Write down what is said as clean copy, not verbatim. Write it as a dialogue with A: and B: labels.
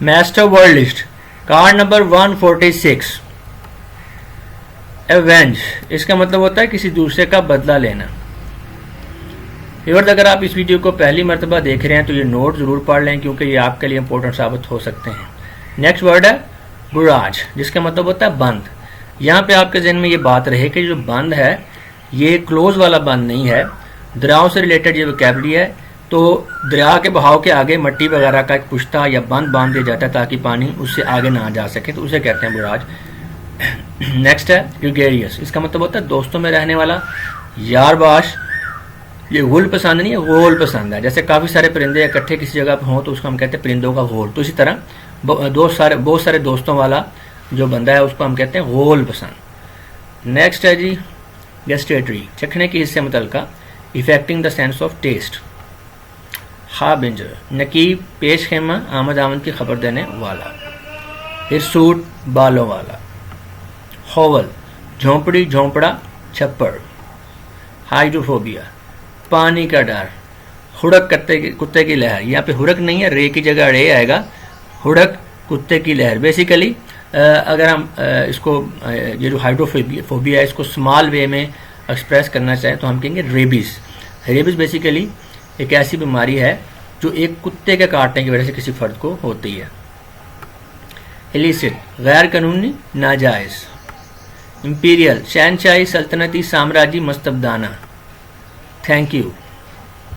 A: Master world list card number 146 avenge, इसका मतलब होता है किसी दूसरे का बदला लेना। व्यूअर्स, अगर आप इस वीडियो को पहली मर्तबा देख रहे हैं तो ये नोट जरूर पढ़ लें क्योंकि ये आपके लिए इंपॉर्टेंट साबित हो सकते हैं। नेक्स्ट वर्ड है बुराज, जिसका मतलब होता है बंद। यहाँ पे आपके जहन में ये बात रहे कि जो बंद है ये क्लोज वाला बंद नहीं है, दरियाओं से रिलेटेड ये वोकैबुलरी है। तो दरिया के बहाव के आगे मट्टी वगैरह का एक पुश्ता या बंद बांध दिया जाता है ताकि पानी उससे आगे ना जा सके, तो उसे कहते हैं बुराज। नेक्स्ट है ग्रेगेरियस, इसका मतलब होता है दोस्तों में रहने वाला, यारबाश। ये गुल पसंद नहीं है, गोल पसंद है। जैसे काफ़ी सारे परिंदे इकट्ठे किसी जगह पर हों तो उसको हम कहते हैं परिंदों का गोल। तो इसी तरह बहुत सारे दोस्तों वाला जो बंदा है उसको हम कहते हैं गोल पसंद। नेक्स्ट है जी गेस्टेटरी, चखने के हिस्से मुतलका, affecting the sense of taste. Harbinger, नकीब, पेश खेमा, आमद आमद की खबर देने वाला। हिरसूट, बालों वाला। होवल, झोंपड़ी, झोंपड़ा, छप्पड़। हाइड्रोफोबिया, पानी का डर। हुड़क, कुत्ते की लहर। यहाँ पे हुड़क नहीं है, रे की जगह रे आएगा। हुड़क, कुत्ते की लहर। बेसिकली अगर हम इसको ये जो हाइड्रोफोबिया है इसको स्मॉल वे में एक्सप्रेस करना चाहें तो हम कहेंगे रेबीज। रेबीज बेसिकली एक ऐसी बीमारी है जो एक कुत्ते के काटने की वजह से किसी फर्द को होती है। इलिसिट, गैर कानूनी, नाजायज। इंपीरियल, शहनशाही, सल्तनती, साम्राज्य, मस्तबदाना। Thank you.